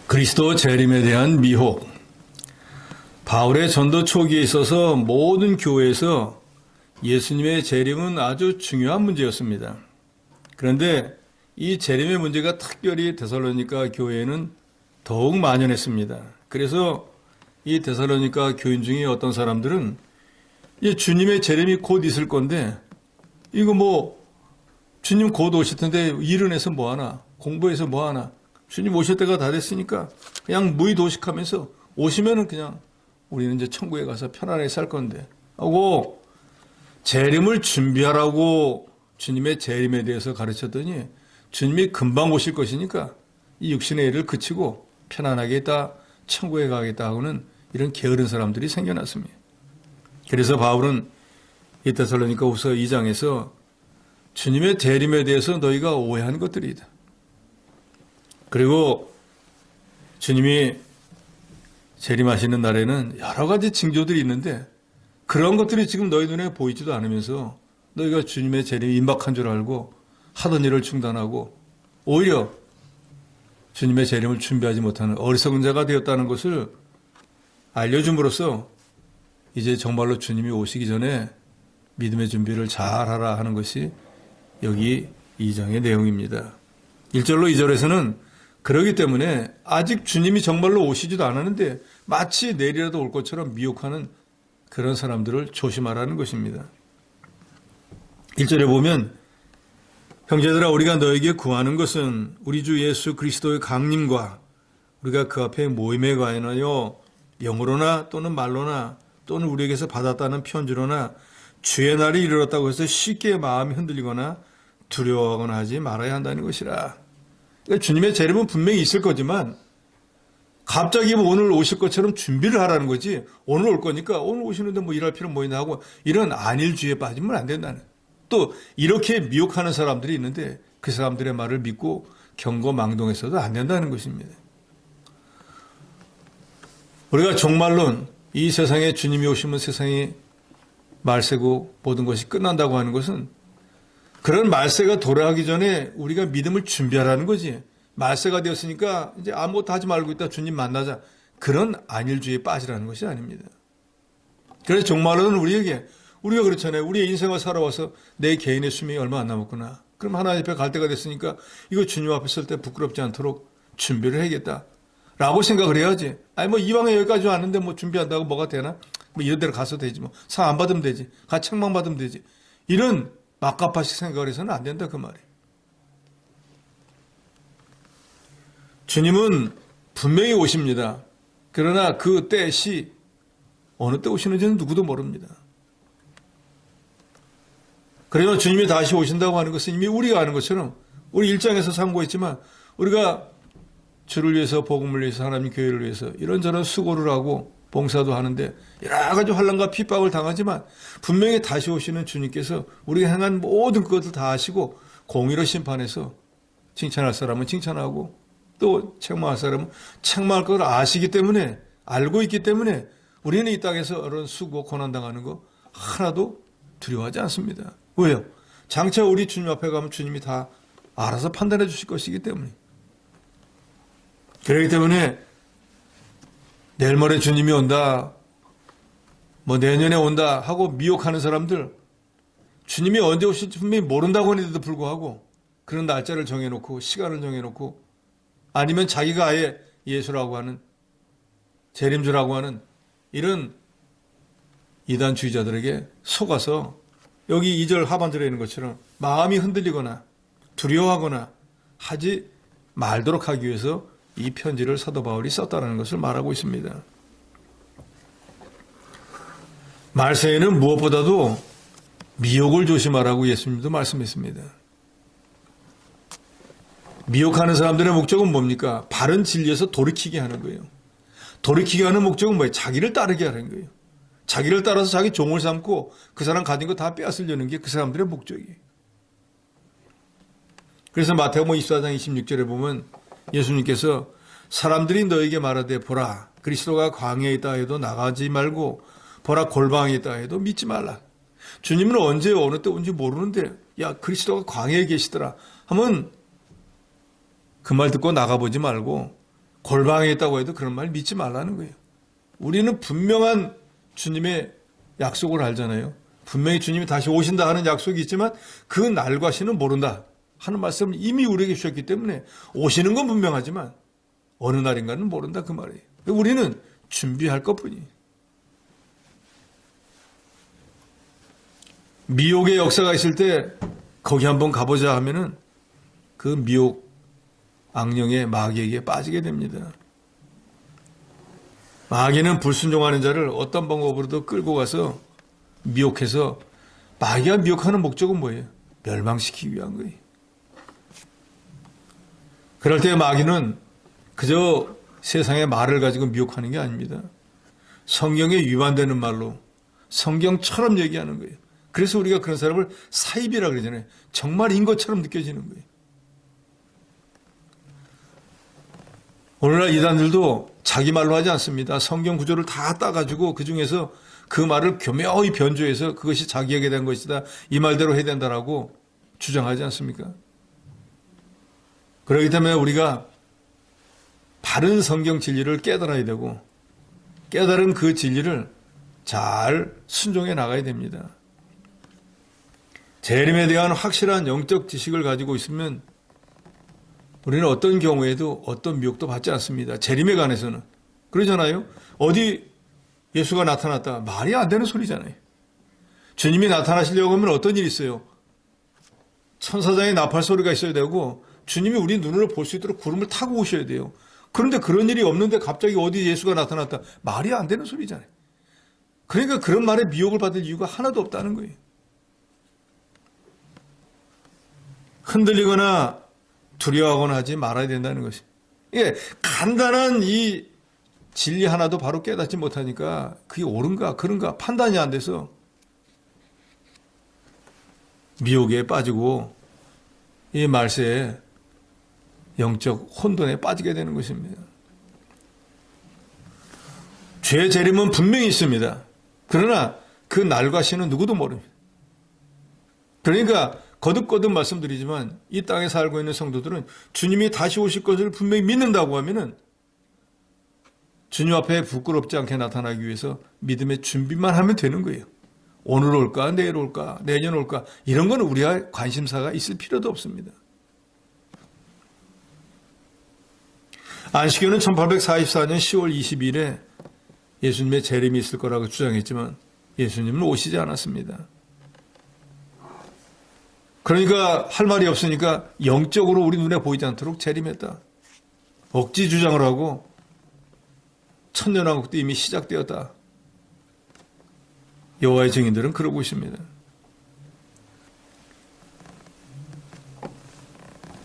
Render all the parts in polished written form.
그리스도 재림에 대한 미혹. 바울의 전도 초기에 있어서 모든 교회에서 예수님의 재림은 아주 중요한 문제였습니다. 그런데 이 재림의 문제가 특별히 데살로니가 교회에는 더욱 만연했습니다. 그래서 이 데살로니가 교인 중에 어떤 사람들은 이 주님의 재림이 곧 있을 건데 이거 뭐 주님 곧 오실 텐데 일은 해서 뭐하나, 공부해서 뭐하나, 주님 오실 때가 다 됐으니까 그냥 무의도식하면서 오시면은 그냥 우리는 이제 천국에 가서 편안하게 살 건데 하고 재림을 준비하라고 주님의 재림에 대해서 가르쳤더니 주님이 금방 오실 것이니까 이 육신의 일을 그치고 편안하게 있다 천국에 가겠다 하고는 이런 게으른 사람들이 생겨났습니다. 그래서 바울은 이 데살로니가후서 2장에서 주님의 재림에 대해서 너희가 오해한 것들이다. 그리고 주님이 재림하시는 날에는 여러 가지 징조들이 있는데 그런 것들이 지금 너희 눈에 보이지도 않으면서 너희가 주님의 재림이 임박한 줄 알고 하던 일을 중단하고 오히려 주님의 재림을 준비하지 못하는 어리석은 자가 되었다는 것을 알려줌으로써 이제 정말로 주님이 오시기 전에 믿음의 준비를 잘하라 하는 것이 여기 2장의 내용입니다. 1절로 2절에서는 그러기 때문에 아직 주님이 정말로 오시지도 않았는데 마치 내일이라도 올 것처럼 미혹하는 그런 사람들을 조심하라는 것입니다. 1절에 보면 형제들아 우리가 너에게 구하는 것은 우리 주 예수 그리스도의 강림과 우리가 그 앞에 모임에 관하여 영으로나 또는 말로나 또는 우리에게서 받았다는 편지로나 주의 날이 이르렀다고 해서 쉽게 마음이 흔들리거나 두려워하거나 하지 말아야 한다는 것이라. 그러니까 주님의 재림은 분명히 있을 거지만 갑자기 오늘 오실 것처럼 준비를 하라는 거지 오늘 올 거니까 오늘 오시는데 뭐 일할 필요 뭐 있나 하고 이런 안일주의에 빠지면 안 된다는. 또 이렇게 미혹하는 사람들이 있는데 그 사람들의 말을 믿고 경거망동해서도 안 된다는 것입니다. 우리가 종말론 이 세상에 주님이 오시면 세상이 말세고 모든 것이 끝난다고 하는 것은 그런 말세가 돌아가기 전에 우리가 믿음을 준비하라는 거지. 말세가 되었으니까 이제 아무것도 하지 말고 있다 주님 만나자. 그런 안일주의에 빠지라는 것이 아닙니다. 그래서 종말론은 우리에게 우리가 그렇잖아요. 우리의 인생을 살아와서 내 개인의 수명이 얼마 안 남았구나. 그럼 하나님 앞에 갈 때가 됐으니까 이거 주님 앞에 설 때 부끄럽지 않도록 준비를 해야겠다. 라고 생각을 해야지. 아니 뭐 이왕에 여기까지 왔는데 뭐 준비한다고 뭐가 되나? 뭐 이런 데로 가서 되지 뭐. 상 안 받으면 되지. 같이 책망 받으면 되지. 이런 막가파식 생각을 해서는 안 된다 그 말이에요. 주님은 분명히 오십니다. 그러나 그 때시 어느 때 오시는지는 누구도 모릅니다. 그러면 주님이 다시 오신다고 하는 것은 이미 우리가 아는 것처럼 우리 1장에서 상고했지만 우리가 주를 위해서 복음을 위해서 하나님 교회를 위해서 이런저런 수고를 하고 봉사도 하는데 여러 가지 환난과 핍박을 당하지만 분명히 다시 오시는 주님께서 우리가 행한 모든 것을 다 아시고 공의로 심판해서 칭찬할 사람은 칭찬하고 또 책망할 사람은 책망할 걸 아시기 때문에 알고 있기 때문에 우리는 이 땅에서 이런 수고 고난당하는 거 하나도 두려워하지 않습니다. 왜요? 장차 우리 주님 앞에 가면 주님이 다 알아서 판단해 주실 것이기 때문에. 그렇기 때문에 내일 모레 주님이 온다, 뭐 내년에 온다 하고 미혹하는 사람들, 주님이 언제 오실지 분명히 모른다고 하는데도 불구하고 그런 날짜를 정해놓고 시간을 정해놓고 아니면 자기가 아예 예수라고 하는 재림주라고 하는 이런 이단주의자들에게 속아서 여기 2절 하반절에 있는 것처럼 마음이 흔들리거나 두려워하거나 하지 말도록 하기 위해서 이 편지를 사도 바울이 썼다는 것을 말하고 있습니다. 말세에는 무엇보다도 미혹을 조심하라고 예수님도 말씀했습니다. 미혹하는 사람들의 목적은 뭡니까? 바른 진리에서 돌이키게 하는 거예요. 돌이키게 하는 목적은 뭐예요? 자기를 따르게 하는 거예요. 자기를 따라서 자기 종을 삼고 그 사람 가진 거 다 빼앗으려는 게 그 사람들의 목적이에요. 그래서 마태복음 24장 26절에 보면 예수님께서 사람들이 너에게 말하되 보라 그리스도가 광야에 있다 해도 나가지 말고 보라 골방에 있다 해도 믿지 말라. 주님은 언제 어느 때 온지 모르는데 야 그리스도가 광야에 계시더라 하면 그 말 듣고 나가보지 말고 골방에 있다고 해도 그런 말 믿지 말라는 거예요. 우리는 분명한 주님의 약속을 알잖아요. 분명히 주님이 다시 오신다 하는 약속이 있지만 그 날과 시는 모른다 하는 말씀을 이미 우리에게 주셨기 때문에 오시는 건 분명하지만 어느 날인가는 모른다 그 말이에요. 우리는 준비할 것뿐이에요. 미혹의 역사가 있을 때 거기 한번 가보자 하면은 그 미혹 악령의 마귀에게 빠지게 됩니다. 마귀는 불순종하는 자를 어떤 방법으로도 끌고 가서 미혹해서 마귀가 미혹하는 목적은 뭐예요? 멸망시키기 위한 거예요. 그럴 때 마귀는 그저 세상의 말을 가지고 미혹하는 게 아닙니다. 성경에 위반되는 말로 성경처럼 얘기하는 거예요. 그래서 우리가 그런 사람을 사입이라 그러잖아요. 정말인 것처럼 느껴지는 거예요. 오늘날 이단들도 자기 말로 하지 않습니다. 성경 구조를 다 따가지고 그 중에서 그 말을 교묘히 변조해서 그것이 자기에게 된 것이다. 이 말대로 해야 된다라고 주장하지 않습니까? 그렇기 때문에 우리가 바른 성경 진리를 깨달아야 되고 깨달은 그 진리를 잘 순종해 나가야 됩니다. 재림에 대한 확실한 영적 지식을 가지고 있으면 우리는 어떤 경우에도 어떤 미혹도 받지 않습니다. 재림에 관해서는. 그러잖아요. 어디 예수가 나타났다. 말이 안 되는 소리잖아요. 주님이 나타나시려고 하면 어떤 일이 있어요? 천사장의 나팔 소리가 있어야 되고 주님이 우리 눈으로 볼 수 있도록 구름을 타고 오셔야 돼요. 그런데 그런 일이 없는데 갑자기 어디 예수가 나타났다. 말이 안 되는 소리잖아요. 그러니까 그런 말에 미혹을 받을 이유가 하나도 없다는 거예요. 흔들리거나 두려워하거나 하지 말아야 된다는 것이. 예, 간단한 이 진리 하나도 바로 깨닫지 못하니까 그게 옳은가 그런가 판단이 안 돼서 미혹에 빠지고 이 말세에 영적 혼돈에 빠지게 되는 것입니다. 죄의 재림은 분명히 있습니다. 그러나 그 날과 시는 누구도 모릅니다. 그러니까 거듭거듭 말씀드리지만 이 땅에 살고 있는 성도들은 주님이 다시 오실 것을 분명히 믿는다고 하면은 주님 앞에 부끄럽지 않게 나타나기 위해서 믿음의 준비만 하면 되는 거예요. 오늘 올까 내일 올까 내년 올까 이런 건 우리가 관심사가 있을 필요도 없습니다. 안식교는 1844년 10월 20일에 예수님의 재림이 있을 거라고 주장했지만 예수님은 오시지 않았습니다. 그러니까 할 말이 없으니까 영적으로 우리 눈에 보이지 않도록 재림했다. 억지 주장을 하고 천년왕국도 이미 시작되었다. 여호와의 증인들은 그러고 있습니다.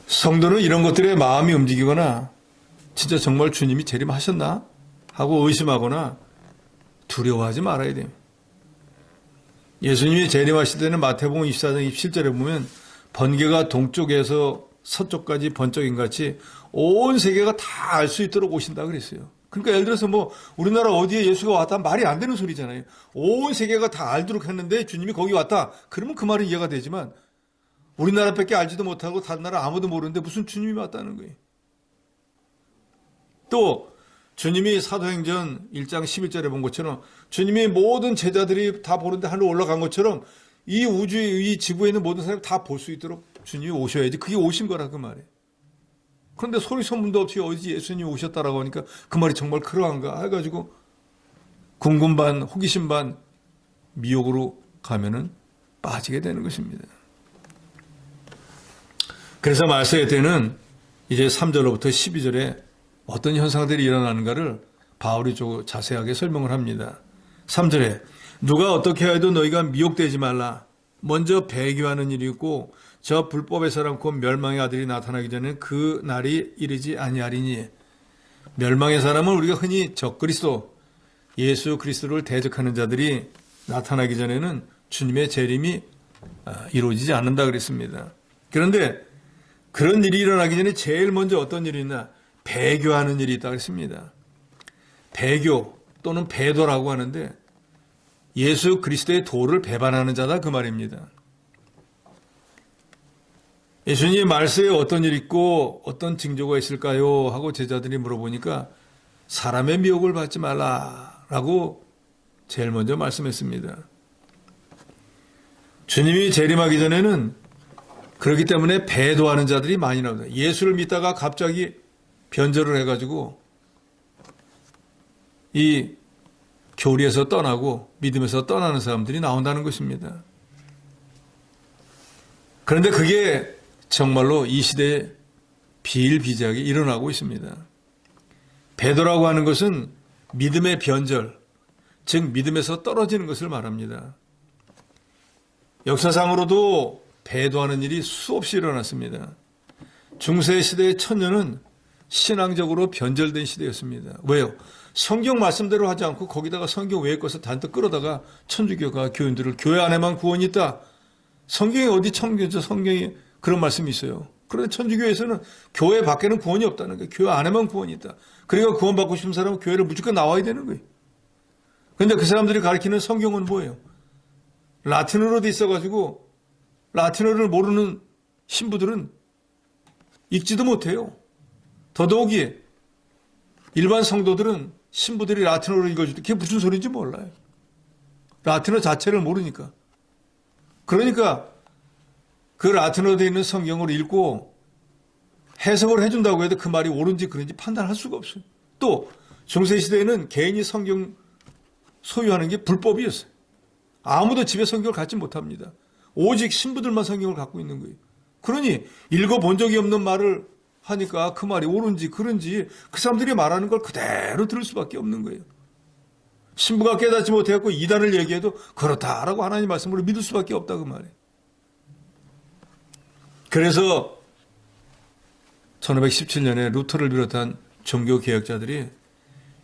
성도는 이런 것들에 마음이 움직이거나 진짜 정말 주님이 재림하셨나 하고 의심하거나 두려워하지 말아야 돼요. 예수님이 재림하실 때는 마태복음 24장 27절에 보면 번개가 동쪽에서 서쪽까지 번쩍인 같이 온 세계가 다 알 수 있도록 오신다 그랬어요. 그러니까 예를 들어서 뭐 우리나라 어디에 예수가 왔다 말이 안 되는 소리잖아요. 온 세계가 다 알도록 했는데 주님이 거기 왔다. 그러면 그 말은 이해가 되지만 우리나라밖에 알지도 못하고 다른 나라 아무도 모르는데 무슨 주님이 왔다는 거예요. 또 주님이 사도행전 1장 11절에 본 것처럼 주님이 모든 제자들이 다 보는데 하늘로 올라간 것처럼 이 우주에 이 지구에 있는 모든 사람이 다 볼 수 있도록 주님이 오셔야지. 그게 오신 거라 그 말이에요. 그런데 소리 소문도 없이 어디 예수님이 오셨다라고 하니까 그 말이 정말 그러한가 해가지고 궁금 반 호기심 반 미혹으로 가면은 빠지게 되는 것입니다. 그래서 말세의 때는 이제 3절로부터 12절에 어떤 현상들이 일어나는가를 바울이 좀 자세하게 설명을 합니다. 3절에 누가 어떻게 해도 너희가 미혹되지 말라. 먼저 배교하는 일이 있고 저 불법의 사람 곧 멸망의 아들이 나타나기 전에 그 날이 이르지 아니하리니. 멸망의 사람은 우리가 흔히 적그리스도 예수 그리스도를 대적하는 자들이 나타나기 전에는 주님의 재림이 이루어지지 않는다 그랬습니다. 그런데 그런 일이 일어나기 전에 제일 먼저 어떤 일이 있나? 배교하는 일이 있다고 했습니다. 배교 또는 배도라고 하는데 예수 그리스도의 도를 배반하는 자다 그 말입니다. 예수님 말세에 어떤 일이 있고 어떤 징조가 있을까요? 하고 제자들이 물어보니까 사람의 미혹을 받지 말라라고 제일 먼저 말씀했습니다. 주님이 재림하기 전에는 그렇기 때문에 배도하는 자들이 많이 나옵니다. 예수를 믿다가 갑자기 변절을 해가지고 이 교리에서 떠나고 믿음에서 떠나는 사람들이 나온다는 것입니다. 그런데 그게 정말로 이 시대에 비일비재하게 일어나고 있습니다. 배도라고 하는 것은 믿음의 변절, 즉 믿음에서 떨어지는 것을 말합니다. 역사상으로도 배도하는 일이 수없이 일어났습니다. 중세시대의 천년은 신앙적으로 변절된 시대였습니다. 왜요? 성경 말씀대로 하지 않고 거기다가 성경 외의 것을 단뜻 끌어다가 천주교가 교인들을 교회 안에만 구원이 있다. 성경에 어디 성경에 그런 말씀이 있어요. 그런데 천주교에서는 교회 밖에는 구원이 없다는 거예요. 교회 안에만 구원이 있다. 그러니까 구원받고 싶은 사람은 교회를 무조건 나와야 되는 거예요. 그런데 그 사람들이 가르치는 성경은 뭐예요? 라틴어로 돼 있어가지고 라틴어를 모르는 신부들은 읽지도 못해요. 더더욱이 일반 성도들은 신부들이 라틴어로 읽어줄 때 그게 무슨 소리인지 몰라요. 라틴어 자체를 모르니까. 그러니까 그 라틴어로 되어 있는 성경을 읽고 해석을 해준다고 해도 그 말이 옳은지 그런지 판단할 수가 없어요. 또 중세시대에는 개인이 성경 소유하는 게 불법이었어요. 아무도 집에 성경을 갖지 못합니다. 오직 신부들만 성경을 갖고 있는 거예요. 그러니 읽어본 적이 없는 말을 하니까 그 말이 옳은지 그런지 그 사람들이 말하는 걸 그대로 들을 수밖에 없는 거예요. 신부가 깨닫지 못해갖고 이단을 얘기해도 그렇다라고 하나님 말씀으로 믿을 수밖에 없다 그 말이에요. 그래서 1517년에 루터를 비롯한 종교개혁자들이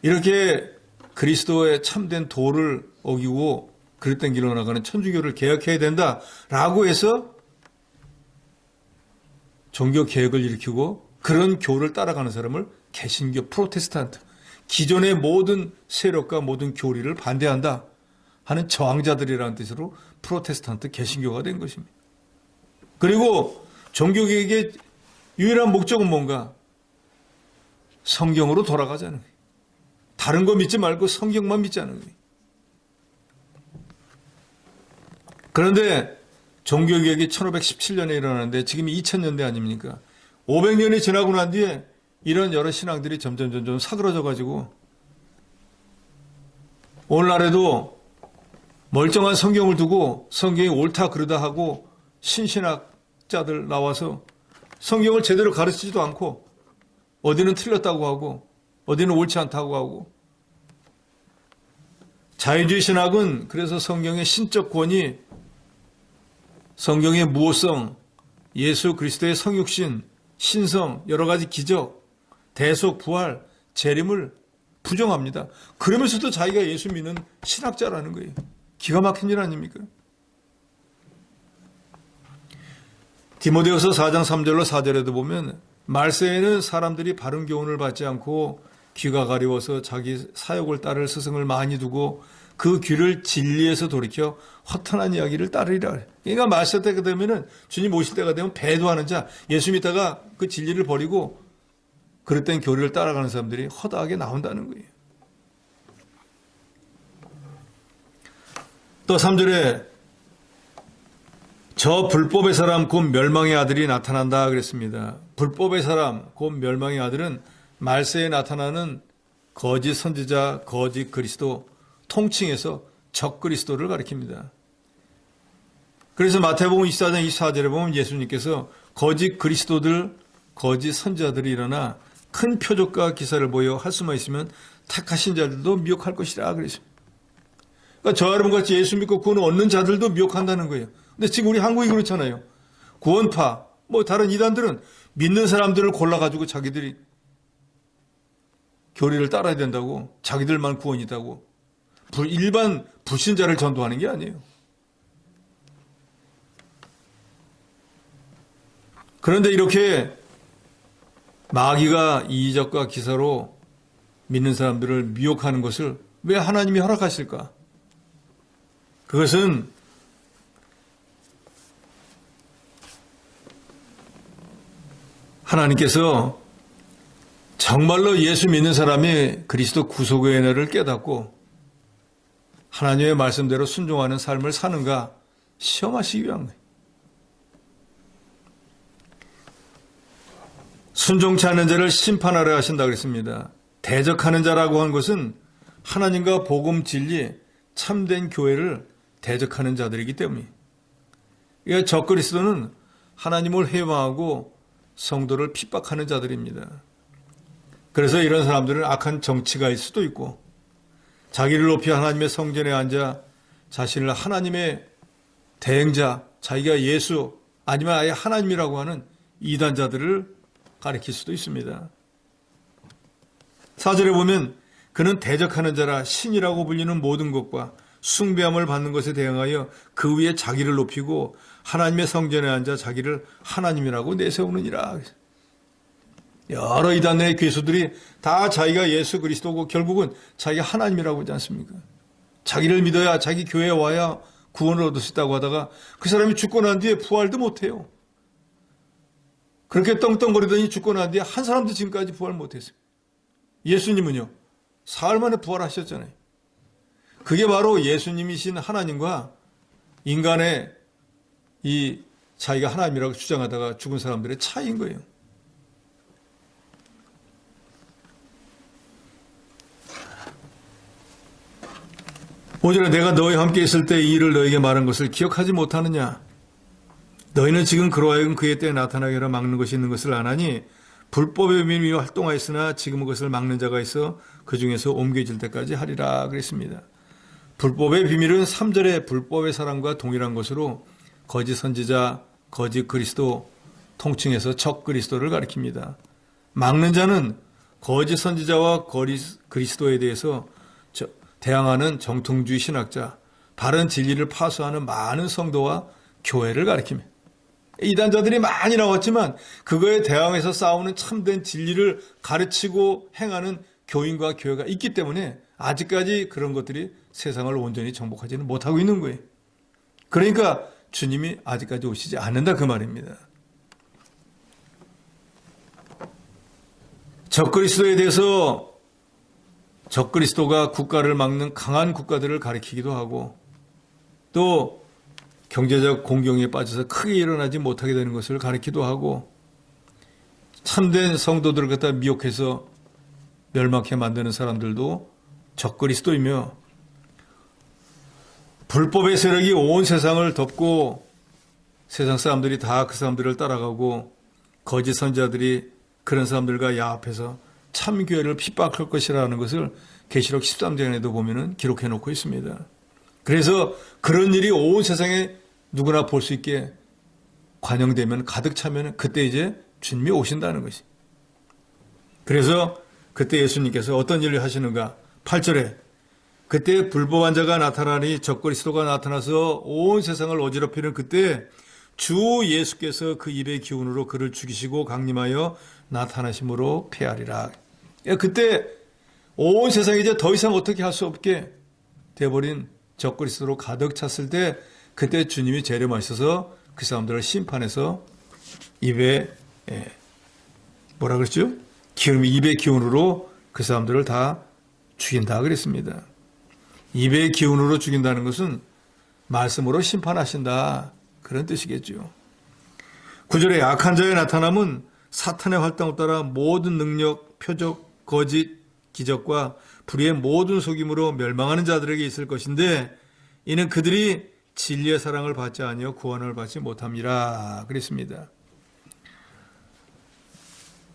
이렇게 그리스도의 참된 도를 어기고 그릇된 길로 나가는 천주교를 개혁해야 된다라고 해서 종교개혁을 일으키고 그런 교를 따라가는 사람을 개신교 프로테스탄트, 기존의 모든 세력과 모든 교리를 반대한다 하는 저항자들이라는 뜻으로 프로테스탄트 개신교가 된 것입니다. 그리고 종교개혁의 유일한 목적은 뭔가? 성경으로 돌아가자는 거예요. 다른 거 믿지 말고 성경만 믿자는 거예요. 그런데 종교개혁이 1517년에 일어나는데 지금이 2000년대 아닙니까? 500년이 지나고 난 뒤에 이런 여러 신앙들이 점점 사그러져 가지고 오늘날에도 멀쩡한 성경을 두고 성경이 옳다 그르다 하고 신신학자들 나와서 성경을 제대로 가르치지도 않고 어디는 틀렸다고 하고 어디는 옳지 않다고 하고 자유주의 신학은 그래서 성경의 신적 권위, 성경의 무호성, 예수 그리스도의 성육신, 신성, 여러 가지 기적, 대속, 부활, 재림을 부정합니다. 그러면서도 자기가 예수 믿는 신학자라는 거예요. 기가 막힌 일 아닙니까? 디모데후서 4장 3절로 4절에도 보면 말세에는 사람들이 바른 교훈을 받지 않고 귀가 가려워서 자기 사욕을 따를 스승을 많이 두고 그 귀를 진리에서 돌이켜 허탄한 이야기를 따르리라. 그러니까 말세 때가 되면은 주님 오실 때가 되면 배도하는 자, 예수 믿다가 그 진리를 버리고 그릇된 교리를 따라가는 사람들이 허다하게 나온다는 거예요. 또 3절에 저 불법의 사람 곧 멸망의 아들이 나타난다 그랬습니다. 불법의 사람 곧 멸망의 아들은 말세에 나타나는 거짓 선지자, 거짓 그리스도, 통칭해서 적그리스도를 가리킵니다. 그래서 마태복음 24장 24절에 보면 예수님께서 거짓 그리스도들, 거짓 선지자들이 일어나 큰 표적과 기사를 보여 할 수만 있으면 택하신 자들도 미혹할 것이라 그랬습니다. 그러니까 저 여러분같이 예수 믿고 구원을 얻는 자들도 미혹한다는 거예요. 근데 지금 우리 한국이 그렇잖아요. 구원파, 다른 이단들은 믿는 사람들을 골라가지고 자기들이 교리를 따라야 된다고, 자기들만 구원이 있다고, 일반 불신자를 전도하는 게 아니에요. 그런데 이렇게 마귀가 이적과 기사로 믿는 사람들을 미혹하는 것을 왜 하나님이 허락하실까? 그것은 하나님께서 정말로 예수 믿는 사람이 그리스도 구속의 은혜를 깨닫고 하나님의 말씀대로 순종하는 삶을 사는가 시험하시기 위한 거예요. 순종치 않는 자를 심판하려 하신다 그랬습니다. 대적하는 자라고 한 것은 하나님과 복음 진리 참된 교회를 대적하는 자들이기 때문이에요. 그러니까 적그리스도는 하나님을 회방하고 성도를 핍박하는 자들입니다. 그래서 이런 사람들은 악한 정치가일 수도 있고 자기를 높이 하나님의 성전에 앉아 자신을 하나님의 대행자, 자기가 예수 아니면 아예 하나님이라고 하는 이단자들을 가리킬 수도 있습니다. 4절에 보면 그는 대적하는 자라 신이라고 불리는 모든 것과 숭배함을 받는 것에 대항하여 그 위에 자기를 높이고 하나님의 성전에 앉아 자기를 하나님이라고 내세우느니라. 여러 이단의 괴수들이 다 자기가 예수 그리스도고 결국은 자기가 하나님이라고 하지 않습니까? 자기를 믿어야 자기 교회에 와야 구원을 얻을 수 있다고 하다가 그 사람이 죽고 난 뒤에 부활도 못해요. 그렇게 떵떵거리더니 죽고 난 뒤에 한 사람도 지금까지 부활 못했어요. 예수님은요, 사흘 만에 부활하셨잖아요. 그게 바로 예수님이신 하나님과 인간의 이 자기가 하나님이라고 주장하다가 죽은 사람들의 차이인 거예요. 오절에 내가 너희와 함께 있을 때 이 일을 너희에게 말한 것을 기억하지 못하느냐? 너희는 지금 그로 하여금 그의 때에 나타나게 하라 막는 것이 있는 것을 아나니 불법의 비밀이 활동하였으나 지금은 그것을 막는 자가 있어 그 중에서 옮겨질 때까지 하리라 그랬습니다. 불법의 비밀은 3절의 불법의 사랑과 동일한 것으로 거짓 선지자, 거짓 그리스도, 통칭해서 적 그리스도를 가리킵니다. 막는 자는 거짓 선지자와 그리스도에 대해서 대항하는 정통주의 신학자, 바른 진리를 파수하는 많은 성도와 교회를 가리킵니다. 이단자들이 많이 나왔지만 그거에 대항해서 싸우는 참된 진리를 가르치고 행하는 교인과 교회가 있기 때문에 아직까지 그런 것들이 세상을 온전히 정복하지는 못하고 있는 거예요. 그러니까 주님이 아직까지 오시지 않는다 그 말입니다. 적그리스도에 대해서 적그리스도가 국가를 막는 강한 국가들을 가리키기도 하고 또 경제적 공경에 빠져서 크게 일어나지 못하게 되는 것을 가리키기도 하고 참된 성도들을 갖다 미혹해서 멸망케 만드는 사람들도 적그리스도이며 불법의 세력이 온 세상을 덮고 세상 사람들이 다 그 사람들을 따라가고 거짓 선지자들이 그런 사람들과 야합해서 참교회를 핍박할 것이라는 것을 계시록 13장에도 보면은 기록해 놓고 있습니다. 그래서 그런 일이 온 세상에 누구나 볼 수 있게 관영되면 가득 차면 그때 이제 주님이 오신다는 것이. 그래서 그때 예수님께서 어떤 일을 하시는가? 8절에 그때 불법한 자가 나타나니 적그리스도가 나타나서 온 세상을 어지럽히는 그때 주 예수께서 그 입의 기운으로 그를 죽이시고 강림하여 나타나심으로 패하리라. 그때 온 세상이 이제 더 이상 어떻게 할 수 없게 돼버린 적그리스도로 가득 찼을 때 그때 주님이 재림하셔서 그 사람들을 심판해서 입에 뭐라 그랬죠? 기름이 입의 기운으로 그 사람들을 다 죽인다 그랬습니다. 입의 기운으로 죽인다는 것은 말씀으로 심판하신다 그런 뜻이겠죠. 9절에 악한 자의 나타남은 사탄의 활동을 따라 모든 능력, 표적, 거짓, 기적과 불의의 모든 속임으로 멸망하는 자들에게 있을 것인데 이는 그들이 진리의 사랑을 받지 아니하여 구원을 받지 못함이라 그랬습니다.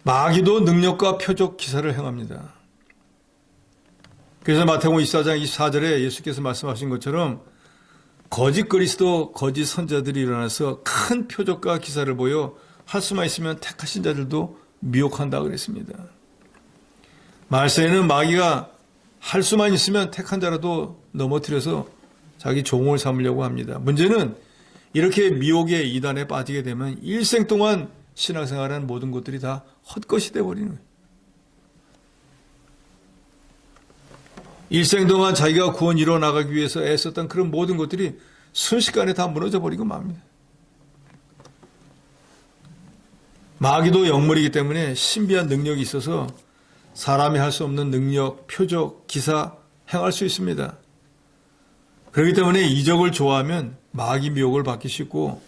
마귀도 능력과 표적 기사를 행합니다. 그래서 마태복음 24장 24절에 예수께서 말씀하신 것처럼 거짓 그리스도, 거짓 선자들이 일어나서 큰 표적과 기사를 보여 할 수만 있으면 택하신 자들도 미혹한다 그랬습니다. 말세에는 마귀가 할 수만 있으면 택한 자라도 넘어뜨려서 자기 종을 삼으려고 합니다. 문제는 이렇게 미혹의 이단에 빠지게 되면 일생 동안 신앙생활하는 모든 것들이 다 헛것이 되어버리는 거예요. 일생 동안 자기가 구원 이뤄 나가기 위해서 애썼던 그런 모든 것들이 순식간에 다 무너져 버리고 맙니다. 마귀도 영물이기 때문에 신비한 능력이 있어서 사람이 할 수 없는 능력, 표적, 기사 행할 수 있습니다. 그렇기 때문에 이적을 좋아하면 마귀 미혹을 받기 쉽고,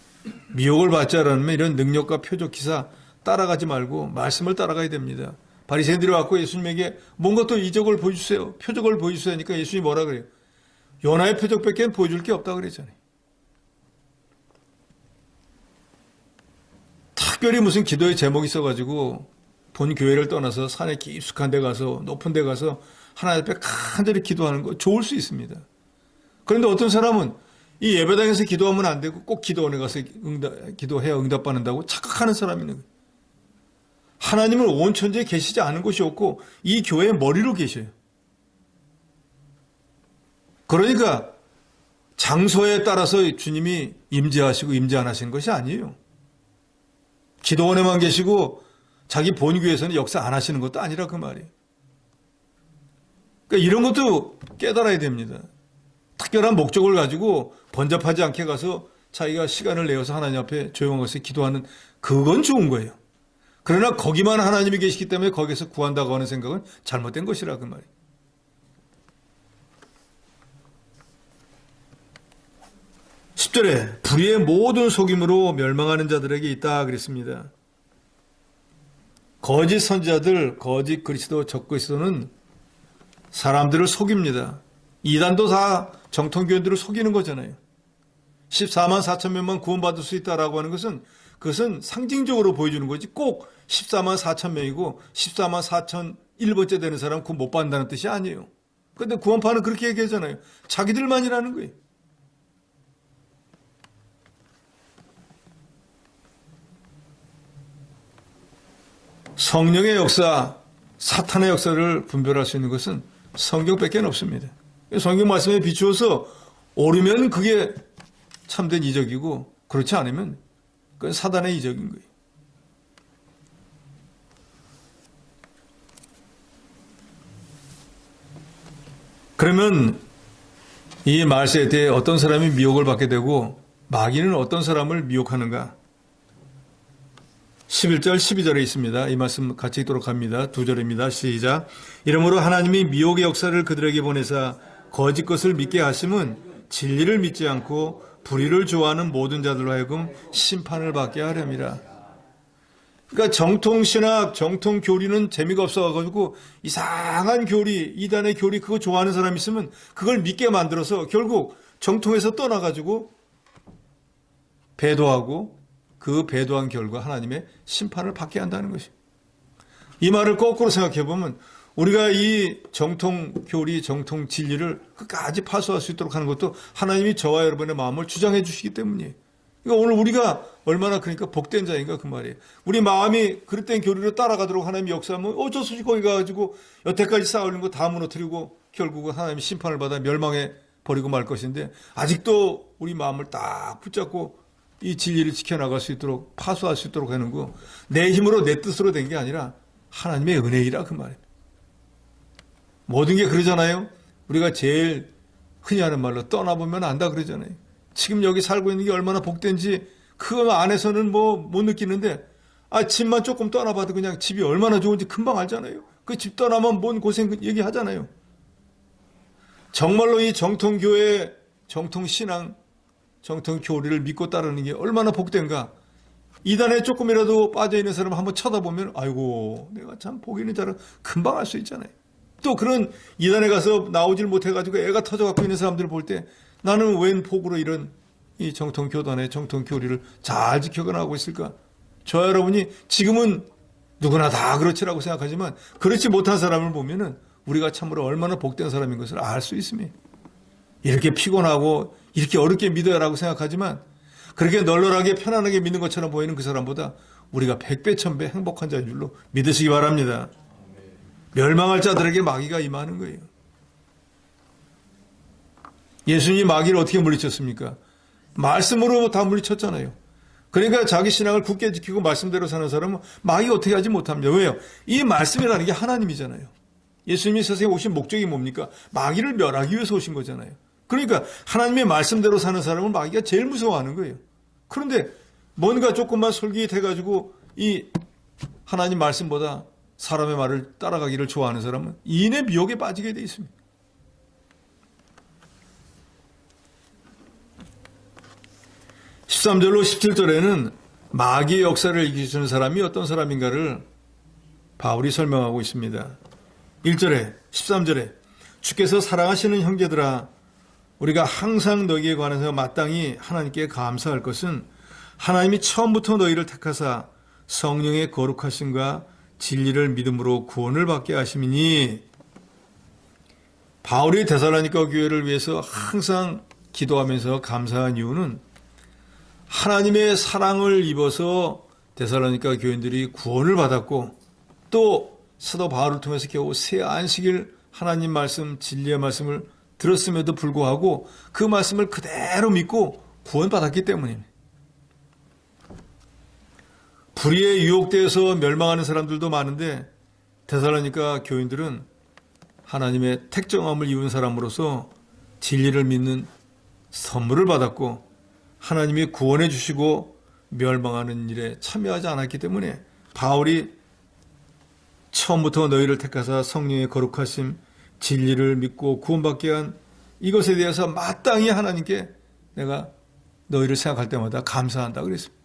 미혹을 받지 않으면 이런 능력과 표적, 기사 따라가지 말고 말씀을 따라가야 됩니다. 바리새인들이 왔고 예수님에게 뭔가 또 이적을 보여주세요, 표적을 보여주세요 하니까 예수님이 뭐라 그래요? 요나의 표적밖에 보여줄 게 없다고 그랬잖아요. 특별히 무슨 기도의 제목이 있어가지고 본 교회를 떠나서 산에 깊숙한 데 가서, 높은 데 가서 하나님 앞에 간절히 기도하는 거 좋을 수 있습니다. 그런데 어떤 사람은 이 예배당에서 기도하면 안 되고 꼭 기도원에 가서 기도해야 응답받는다고 착각하는 사람이 있는 거예요. 하나님은 온 천지에 계시지 않은 곳이 없고 이 교회의 머리로 계셔요. 그러니까 장소에 따라서 주님이 임재하시고 임재 안 하시는 것이 아니에요. 기도원에만 계시고 자기 본교회에서는 역사 안 하시는 것도 아니라 그 말이에요. 그러니까 이런 것도 깨달아야 됩니다. 특별한 목적을 가지고 번잡하지 않게 가서 자기가 시간을 내어서 하나님 앞에 조용한 것에 기도하는 그건 좋은 거예요. 그러나 거기만 하나님이 계시기 때문에 거기서 구한다고 하는 생각은 잘못된 것이라 그 말이에요. 10절에 불의의 모든 속임으로 멸망하는 자들에게 있다 그랬습니다. 거짓 선지자들, 거짓 그리스도, 적그리스도는 사람들을 속입니다. 이단도 다 정통교인들을 속이는 거잖아요. 14만 4천 명만 구원받을 수 있다라고 하는 것은 그것은 상징적으로 보여주는 거지 꼭 14만 4천 명이고 14만 4천 1번째 되는 사람 구원 못 받는다는 뜻이 아니에요. 그런데 구원파는 그렇게 얘기하잖아요. 자기들만이라는 거예요. 성령의 역사, 사탄의 역사를 분별할 수 있는 것은 성경밖에 없습니다. 성경 말씀에 비추어서 옳으면 그게 참된 이적이고 그렇지 않으면 그건 사단의 이적인 거예요. 그러면 이 말세에 대해 어떤 사람이 미혹을 받게 되고 마귀는 어떤 사람을 미혹하는가? 11절 12절에 있습니다. 이 말씀 같이 읽도록 합니다. 2절입니다. 시작. 이러므로 하나님이 미혹의 역사를 그들에게 보내사 거짓 것을 믿게 하심은 진리를 믿지 않고 불의를 좋아하는 모든 자들로 하여금 심판을 받게 하렵니다. 그러니까 정통신학, 정통교리는 재미가 없어가지고 이상한 교리, 이단의 교리 그거 좋아하는 사람이 있으면 그걸 믿게 만들어서 결국 정통에서 떠나가지고 배도하고 그 배도한 결과 하나님의 심판을 받게 한다는 것이에요. 이 말을 거꾸로 생각해 보면 우리가 이 정통 교리, 정통 진리를 끝까지 파수할 수 있도록 하는 것도 하나님이 저와 여러분의 마음을 주장해 주시기 때문이에요. 그러니까 오늘 우리가 얼마나 그러니까 복된 자인가 그 말이에요. 우리 마음이 그릇된 교리로 따라가도록 하나님이 역사하면 어쩔 수 없이 거기 가가지고 여태까지 쌓아올린 거 다 무너뜨리고 결국은 하나님이 심판을 받아 멸망해 버리고 말 것인데 아직도 우리 마음을 딱 붙잡고 이 진리를 지켜나갈 수 있도록 파수할 수 있도록 하는 거 내 힘으로 내 뜻으로 된 게 아니라 하나님의 은혜이라 그 말이에요. 모든 게 그러잖아요. 우리가 제일 흔히 하는 말로 떠나보면 안다 그러잖아요. 지금 여기 살고 있는 게 얼마나 복된지 그 안에서는 뭐 못 느끼는데 집만 조금 떠나봐도 그냥 집이 얼마나 좋은지 금방 알잖아요. 그 집 떠나면 뭔 고생 얘기하잖아요. 정말로 이 정통교회, 정통신앙, 정통교리를 믿고 따르는 게 얼마나 복된가. 이단에 조금이라도 빠져있는 사람 한번 쳐다보면 아이고 내가 참 복이 있는 자를 금방 알 수 있잖아요. 또 그런 이단에 가서 나오질 못해가지고 애가 터져갖고 있는 사람들을 볼 때 나는 웬 복으로 이런 이 정통교단의 정통교리를 잘 지켜가고 있을까? 저와 여러분이 지금은 누구나 다 그렇지라고 생각하지만 그렇지 못한 사람을 보면은 우리가 참으로 얼마나 복된 사람인 것을 알 수 있습니다. 이렇게 피곤하고 이렇게 어렵게 믿어야라고 생각하지만 그렇게 널널하게 편안하게 믿는 것처럼 보이는 그 사람보다 우리가 100배 1000배 행복한 자인 줄로 믿으시기 바랍니다. 멸망할 자들에게 마귀가 임하는 거예요. 예수님이 마귀를 어떻게 물리쳤습니까? 말씀으로 다 물리쳤잖아요. 그러니까 자기 신앙을 굳게 지키고 말씀대로 사는 사람은 마귀가 어떻게 하지 못합니다. 왜요? 이 말씀이라는 게 하나님이잖아요. 예수님이 세상에 오신 목적이 뭡니까? 마귀를 멸하기 위해서 오신 거잖아요. 그러니까 하나님의 말씀대로 사는 사람은 마귀가 제일 무서워하는 거예요. 그런데 뭔가 조금만 솔깃해가지고 이 하나님 말씀보다 사람의 말을 따라가기를 좋아하는 사람은 이인의 미혹에 빠지게 되어 있습니다. (13절로) (17절에는) 마귀의 역사를 이기시는 사람이 어떤 사람인가를 바울이 설명하고 있습니다. 1절에 13절에 주께서 사랑하시는 형제들아, 우리가 항상 너희에 관해서 마땅히 하나님께 감사할 것은 하나님이 처음부터 너희를 택하사 성령의 거룩하심과 진리를 믿음으로 구원을 받게 하심이니. 바울이 데살로니가 교회를 위해서 항상 기도하면서 감사한 이유는 하나님의 사랑을 입어서 데살로니가 교인들이 구원을 받았고, 또 사도 바울을 통해서 겨우 새 안식일 하나님 말씀, 진리의 말씀을 들었음에도 불구하고 그 말씀을 그대로 믿고 구원받았기 때문입니다. 불의에 유혹되어서 멸망하는 사람들도 많은데 데살로니가 교인들은 하나님의 택정함을 입은 사람으로서 진리를 믿는 선물을 받았고, 하나님이 구원해 주시고 멸망하는 일에 참여하지 않았기 때문에 바울이 처음부터 너희를 택하사 성령의 거룩하심, 진리를 믿고 구원받게 한 이것에 대해서 마땅히 하나님께 내가 너희를 생각할 때마다 감사한다 그랬습니다.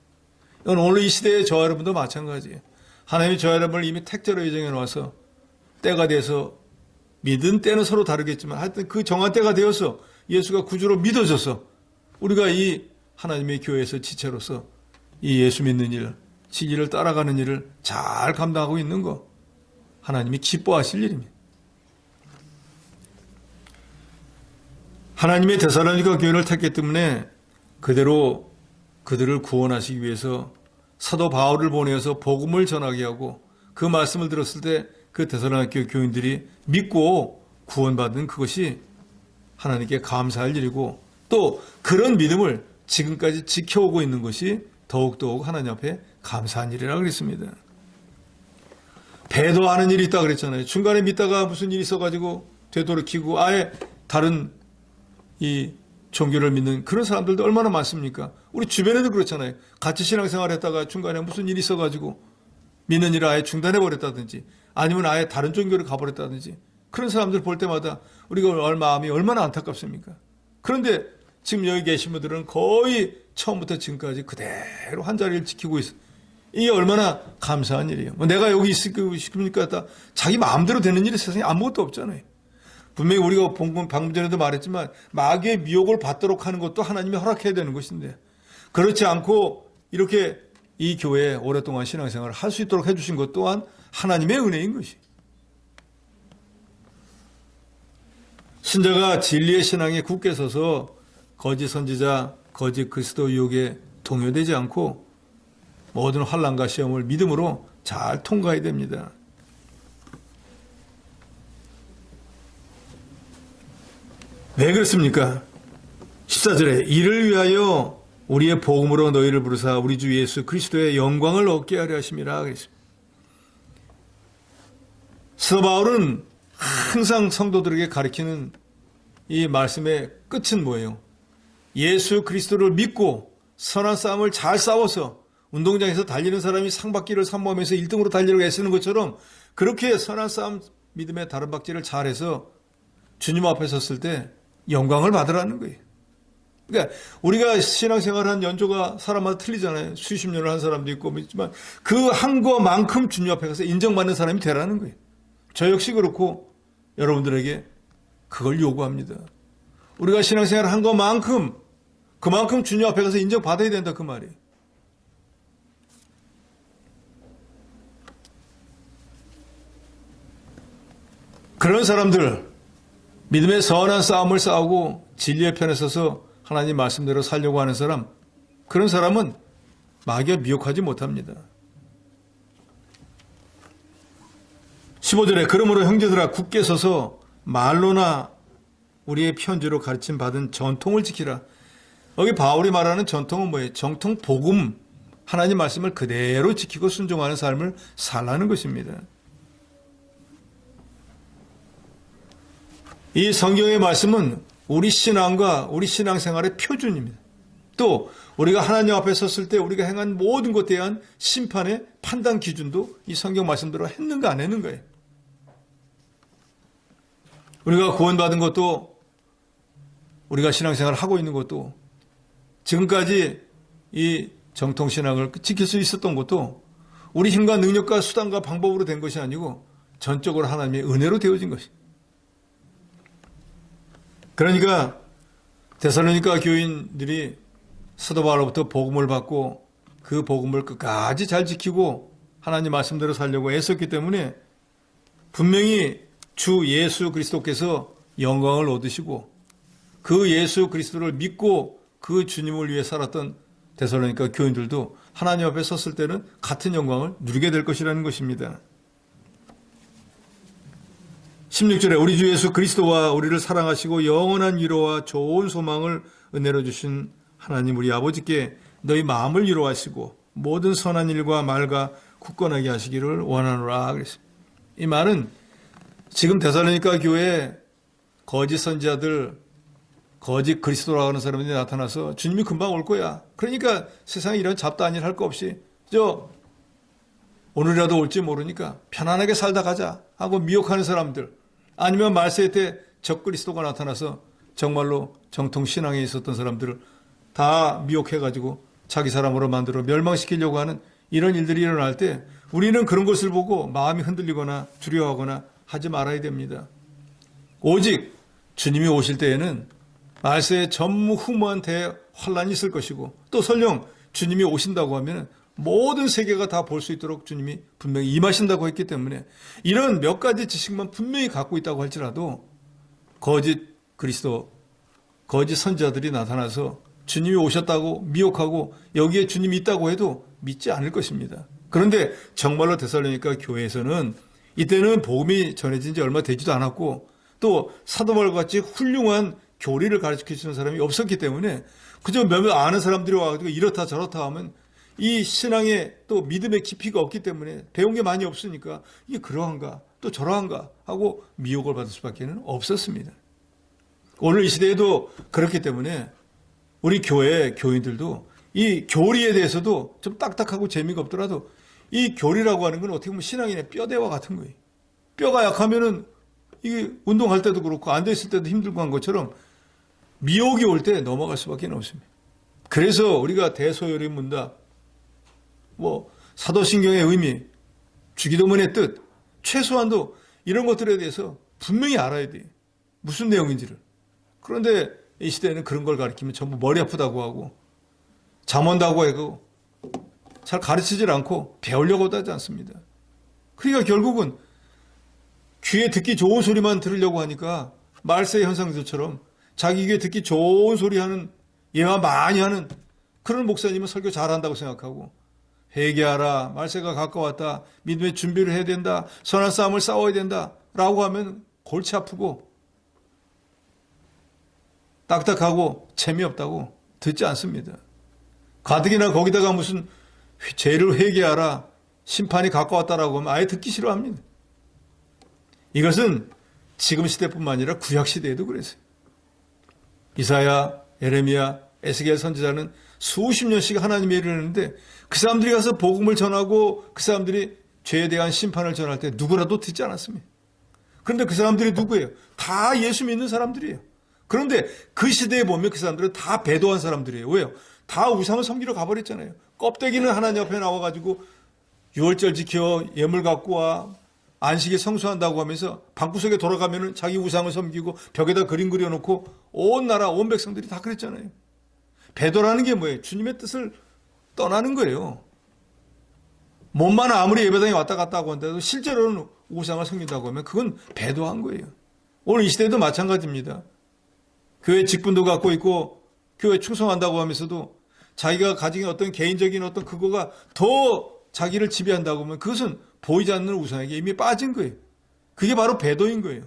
이건 오늘 이 시대의 저와 여러분도 마찬가지예요. 하나님이 저와 여러분을 이미 택자로 예정해 놓아서 때가 돼서, 믿은 때는 서로 다르겠지만 하여튼 그 정한 때가 되어서 예수가 구주로 믿어져서 우리가 이 하나님의 교회에서 지체로서 이 예수 믿는 일, 진리를 따라가는 일을 잘 감당하고 있는 거 하나님이 기뻐하실 일입니다. 하나님의 데살로니가 교회를 택했기 때문에 그대로 그들을 구원하시기 위해서 사도 바울을 보내어서 복음을 전하게 하고, 그 말씀을 들었을 때 그 데살로니가 교인들이 믿고 구원받은 그것이 하나님께 감사할 일이고, 또 그런 믿음을 지금까지 지켜오고 있는 것이 더욱더욱 하나님 앞에 감사한 일이라고 그랬습니다. 배도하는 일이 있다 그랬잖아요. 중간에 믿다가 무슨 일이 있어가지고 되돌이키고 아예 다른 이 종교를 믿는 그런 사람들도 얼마나 많습니까? 우리 주변에도 그렇잖아요. 같이 신앙생활 했다가 중간에 무슨 일이 있어가지고 믿는 일을 아예 중단해버렸다든지 아니면 아예 다른 종교를 가버렸다든지, 그런 사람들 볼 때마다 우리가 마음이 얼마나 안타깝습니까? 그런데 지금 여기 계신 분들은 거의 처음부터 지금까지 그대로 한 자리를 지키고 있어요. 이게 얼마나 감사한 일이에요. 뭐 내가 여기 있으니까 자기 마음대로 되는 일이 세상에 아무것도 없잖아요. 분명히 우리가 방금 전에도 말했지만 마귀의 미혹을 받도록 하는 것도 하나님이 허락해야 되는 것인데, 그렇지 않고 이렇게 이 교회에 오랫동안 신앙생활을 할 수 있도록 해주신 것 또한 하나님의 은혜인 것이. 신자가 진리의 신앙에 굳게 서서 거짓 선지자, 거짓 그리스도 유혹에 동요되지 않고 모든 환난과 시험을 믿음으로 잘 통과해야 됩니다. 왜 그렇습니까? 14절에 이를 위하여 우리의 복음으로 너희를 부르사 우리 주 예수 그리스도의 영광을 얻게 하려 하심이라 그랬습니다. 사도 바울은 항상 성도들에게 가르치는 이 말씀의 끝은 뭐예요? 예수 그리스도를 믿고 선한 싸움을 잘 싸워서 운동장에서 달리는 사람이 상받기를 사모하면서 1등으로 달리려고 애쓰는 것처럼 그렇게 선한 싸움, 믿음의 다른 박질을 잘해서 주님 앞에 섰을 때 영광을 받으라는 거예요. 그러니까 우리가 신앙생활한 연조가 사람마다 틀리잖아요. 수십 년을 한 사람도 있고 있지만 그 한 거만큼 주님 앞에 가서 인정받는 사람이 되라는 거예요. 저 역시 그렇고 여러분들에게 그걸 요구합니다. 우리가 신앙생활을 한 것만큼 그만큼 주님 앞에 가서 인정받아야 된다 그 말이에요. 그런 사람들, 믿음의 선한 싸움을 싸우고 진리의 편에 서서 하나님 말씀대로 살려고 하는 사람, 그런 사람은 마귀가 미혹하지 못합니다. 15절에 그러므로 형제들아 굳게 서서 말로나 우리의 편지로 가르침 받은 전통을 지키라. 여기 바울이 말하는 전통은 뭐예요? 정통 복음, 하나님 말씀을 그대로 지키고 순종하는 삶을 살라는 것입니다. 이 성경의 말씀은 우리 신앙과 우리 신앙생활의 표준입니다. 또 우리가 하나님 앞에 섰을 때 우리가 행한 모든 것에 대한 심판의 판단 기준도 이 성경 말씀대로 했는가 안 했는가예요. 우리가 구원받은 것도, 우리가 신앙생활을 하고 있는 것도, 지금까지 이 정통신앙을 지킬 수 있었던 것도 우리 힘과 능력과 수단과 방법으로 된 것이 아니고 전적으로 하나님의 은혜로 되어진 것이에요. 그러니까 데살로니가 교인들이 사도 바울로부터 복음을 받고 그 복음을 끝까지 잘 지키고 하나님 말씀대로 살려고 애썼기 때문에 분명히 주 예수 그리스도께서 영광을 얻으시고 그 예수 그리스도를 믿고 그 주님을 위해 살았던 데살로니가 교인들도 하나님 앞에 섰을 때는 같은 영광을 누리게 될 것이라는 것입니다. 16절에 우리 주 예수 그리스도와 우리를 사랑하시고 영원한 위로와 좋은 소망을 은혜로 주신 하나님 우리 아버지께 너희 마음을 위로하시고 모든 선한 일과 말과 굳건하게 하시기를 원하노라 그랬습니다. 이 말은 지금 데살로니가 교회에 거짓 선지자들, 거짓 그리스도라고 하는 사람들이 나타나서 주님이 금방 올 거야. 그러니까 세상에 이런 잡다한 일 할 거 없이 오늘이라도 올지 모르니까 편안하게 살다 가자 하고 미혹하는 사람들, 아니면 말세 때 적그리스도가 나타나서 정말로 정통신앙에 있었던 사람들을 다 미혹해가지고 자기 사람으로 만들어 멸망시키려고 하는 이런 일들이 일어날 때 우리는 그런 것을 보고 마음이 흔들리거나 두려워하거나 하지 말아야 됩니다. 오직 주님이 오실 때에는 말세에 전무후무한 대환란이 있을 것이고 또 설령 주님이 오신다고 하면 모든 세계가 다 볼 수 있도록 주님이 분명히 임하신다고 했기 때문에 이런 몇 가지 지식만 분명히 갖고 있다고 할지라도 거짓 그리스도, 거짓 선지자들이 나타나서 주님이 오셨다고 미혹하고 여기에 주님이 있다고 해도 믿지 않을 것입니다. 그런데 정말로 데살로니가 교회에서는 이때는 복음이 전해진 지 얼마 되지도 않았고 또 사도 바울과 같이 훌륭한 교리를 가르쳐주는 사람이 없었기 때문에 그저 몇몇 아는 사람들이 와가지고 이렇다 저렇다 하면 이 신앙에 또 믿음의 깊이가 없기 때문에 배운 게 많이 없으니까 이게 그러한가 또 저러한가 하고 미혹을 받을 수밖에 없었습니다. 오늘 이 시대에도 그렇기 때문에 우리 교회 교인들도 이 교리에 대해서도 좀 딱딱하고 재미가 없더라도 이 교리라고 하는 건 어떻게 보면 신앙인의 뼈대와 같은 거예요. 뼈가 약하면은 이게 운동할 때도 그렇고 앉아있을 때도 힘들고 한 것처럼 미혹이 올 때 넘어갈 수밖에 없습니다. 그래서 우리가 대소요리 문답, 사도신경의 의미, 주기도문의 뜻, 최소한도 이런 것들에 대해서 분명히 알아야 돼요. 무슨 내용인지를. 그런데 이 시대에는 그런 걸 가르치면 전부 머리 아프다고 하고 잠온다고 하고 잘 가르치질 않고 배우려고도 하지 않습니다. 그러니까 결국은 귀에 듣기 좋은 소리만 들으려고 하니까 말세 현상들처럼 자기 귀에 듣기 좋은 소리 하는, 예화 많이 하는 그런 목사님은 설교 잘한다고 생각하고 회개하라, 말세가 가까웠다, 믿음의 준비를 해야 된다, 선한 싸움을 싸워야 된다 라고 하면 골치 아프고 딱딱하고 재미없다고 듣지 않습니다. 가뜩이나 거기다가 무슨 죄를 회개하라, 심판이 가까웠다라고 하면 아예 듣기 싫어합니다. 이것은 지금 시대뿐만 아니라 구약 시대에도 그랬어요. 이사야, 에레미야, 에스겔 선지자는 수십 년씩 하나님의 일을 했는데 그 사람들이 가서 복음을 전하고 그 사람들이 죄에 대한 심판을 전할 때 누구라도 듣지 않았습니다. 그런데 그 사람들이 누구예요? 다 예수 믿는 사람들이에요. 그런데 그 시대에 보면 그 사람들은 다 배도한 사람들이에요. 왜요? 다 우상을 섬기러 가버렸잖아요. 껍데기는 하나님 앞에 나와가지고 유월절 지켜, 예물 갖고 와, 안식일 성수한다고 하면서 방구석에 돌아가면은 자기 우상을 섬기고 벽에다 그림 그려놓고 온 나라, 온 백성들이 다 그랬잖아요. 배도라는 게 뭐예요? 주님의 뜻을 떠나는 거예요. 몸만 아무리 예배당에 왔다 갔다 하고 한다도 실제로는 우상을 섬긴다고 하면 그건 배도한 거예요. 오늘 이 시대도 마찬가지입니다. 교회 직분도 갖고 있고 교회 충성한다고 하면서도 자기가 가진 어떤 개인적인 어떤 그거가 더 자기를 지배한다고 하면 그것은 보이지 않는 우상에게 이미 빠진 거예요. 그게 바로 배도인 거예요.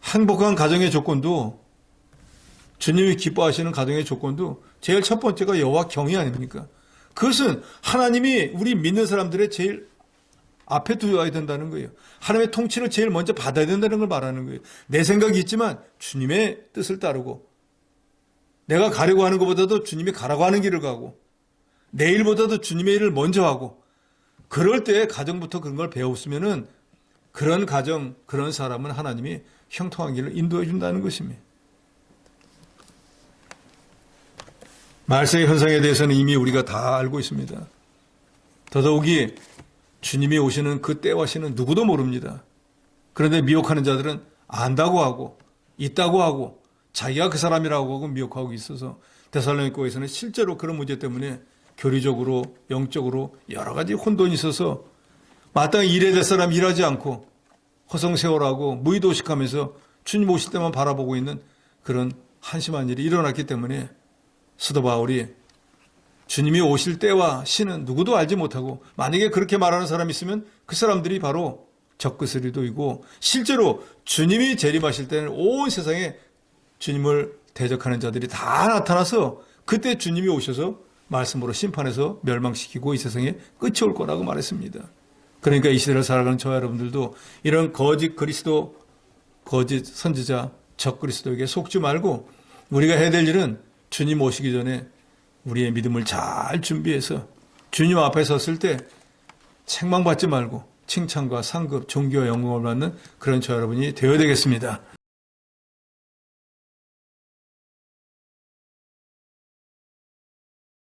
행복한 가정의 조건도, 주님이 기뻐하시는 가정의 조건도 제일 첫 번째가 여호와 경외 아닙니까? 그것은 하나님이 우리 믿는 사람들의 제일 앞에 두어야 된다는 거예요. 하나님의 통치를 제일 먼저 받아야 된다는 걸 말하는 거예요. 내 생각이 있지만 주님의 뜻을 따르고, 내가 가려고 하는 것보다도 주님이 가라고 하는 길을 가고, 내 일보다도 주님의 일을 먼저 하고, 그럴 때 가정부터 그런 걸 배웠으면은 그런 가정, 그런 사람은 하나님이 형통한 길을 인도해 준다는 것입니다. 말세의 현상에 대해서는 이미 우리가 다 알고 있습니다. 더더욱이 주님이 오시는 그 때와 시는 누구도 모릅니다. 그런데 미혹하는 자들은 안다고 하고 있다고 하고 자기가 그 사람이라고 하고 미혹하고 있어서 데살로니가에서는 실제로 그런 문제 때문에 교리적으로 영적으로 여러 가지 혼돈이 있어서 마땅히 일해야 될 사람 일하지 않고 허송세월하고 무의도식하면서 주님 오실 때만 바라보고 있는 그런 한심한 일이 일어났기 때문에 사도 바울이 주님이 오실 때와 시는 누구도 알지 못하고, 만약에 그렇게 말하는 사람이 있으면 그 사람들이 바로 적그스리도이고, 실제로 주님이 재림하실 때는 온 세상에 주님을 대적하는 자들이 다 나타나서 그때 주님이 오셔서 말씀으로 심판해서 멸망시키고 이 세상에 끝이 올 거라고 말했습니다. 그러니까 이 시대를 살아가는 저와 여러분들도 이런 거짓 그리스도, 거짓 선지자, 적그리스도에게 속지 말고 우리가 해야 될 일은 주님 오시기 전에 우리의 믿음을 잘 준비해서 주님 앞에 섰을 때 책망받지 말고 칭찬과 상급, 존귀와 영광을 받는 그런 저 여러분이 되어야 되겠습니다.